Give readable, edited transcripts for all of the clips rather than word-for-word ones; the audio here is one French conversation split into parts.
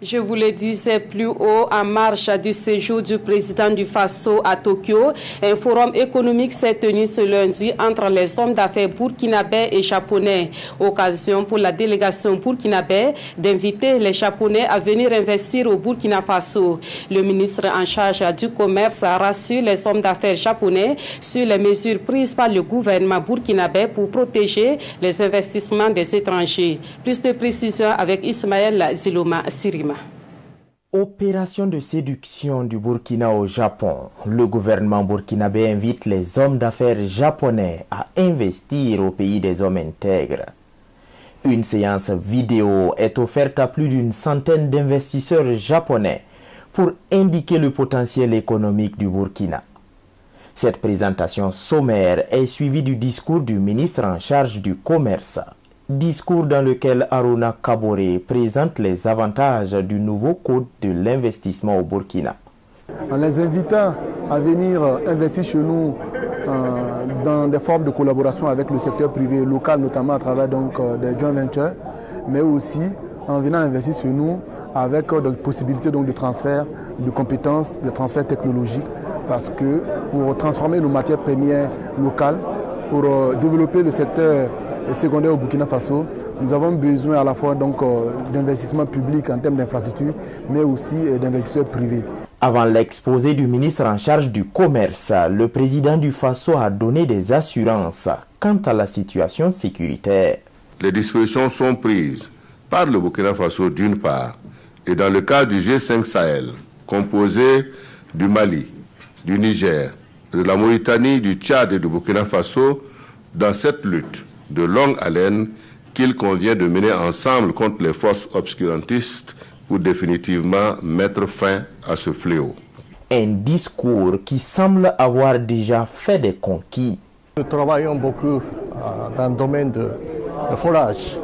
Je vous le disais plus haut, en marge du séjour du président du Faso à Tokyo, un forum économique s'est tenu ce lundi entre les hommes d'affaires burkinabés et japonais. Occasion pour la délégation burkinabé d'inviter les Japonais à venir investir au Burkina Faso. Le ministre en charge du commerce a rassuré les hommes d'affaires japonais sur les mesures prises par le gouvernement burkinabé pour protéger les investissements des étrangers. Plus de précisions avec Ismaël Ziloma Sirima. Opération de séduction du Burkina au Japon. Le gouvernement burkinabé invite les hommes d'affaires japonais à investir au pays des hommes intègres. Une séance vidéo est offerte à plus d'une centaine d'investisseurs japonais pour indiquer le potentiel économique du Burkina. Cette présentation sommaire est suivie du discours du ministre en charge du commerce. Discours dans lequel Aruna Kabore présente les avantages du nouveau code de l'investissement au Burkina. En les invitant à venir investir chez nous dans des formes de collaboration avec le secteur privé local, notamment à travers des joint ventures, mais aussi en venant investir chez nous avec des possibilités de transfert de compétences, de transfert technologique, parce que pour transformer nos matières premières locales, pour développer le secteur secondaire au Burkina Faso, nous avons besoin à la fois d'investissements publics en termes d'infrastructures, mais aussi d'investisseurs privés. Avant l'exposé du ministre en charge du commerce, le président du Faso a donné des assurances quant à la situation sécuritaire. Les dispositions sont prises par le Burkina Faso d'une part, et dans le cadre du G5 Sahel, composé du Mali, du Niger, de la Mauritanie, du Tchad et du Burkina Faso, dans cette lutte de longue haleine qu'il convient de mener ensemble contre les forces obscurantistes pour définitivement mettre fin à ce fléau. Un discours qui semble avoir déjà fait des conquis. Nous travaillons beaucoup dans le domaine de forage.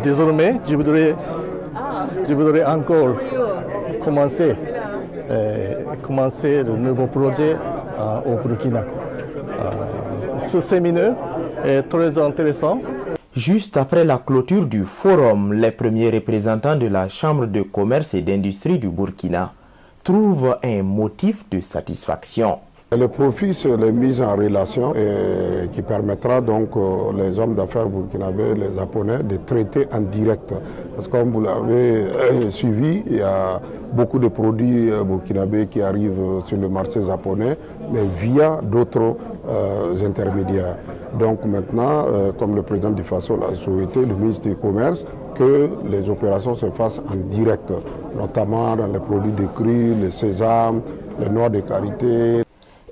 Désormais, je voudrais encore commencer le nouveau projet au Burkina. Ce séminaire est très intéressant. Juste après la clôture du forum, les premiers représentants de la Chambre de commerce et d'industrie du Burkina trouvent un motif de satisfaction. Le profit, c'est la mise en relation qui permettra donc les hommes d'affaires burkinabés, les Japonais, de traiter en direct. Parce que comme vous l'avez suivi, il y a beaucoup de produits burkinabés qui arrivent sur le marché japonais, mais via d'autres intermédiaires. Donc maintenant, comme le président du Faso l'a souhaité, le ministre du Commerce, que les opérations se fassent en direct, notamment dans les produits de cru, le sésame, les noix de karité.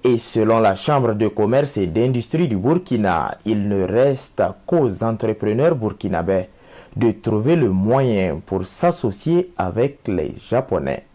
Et selon la Chambre de commerce et d'industrie du Burkina, il ne reste qu'aux entrepreneurs burkinabés de trouver le moyen pour s'associer avec les Japonais.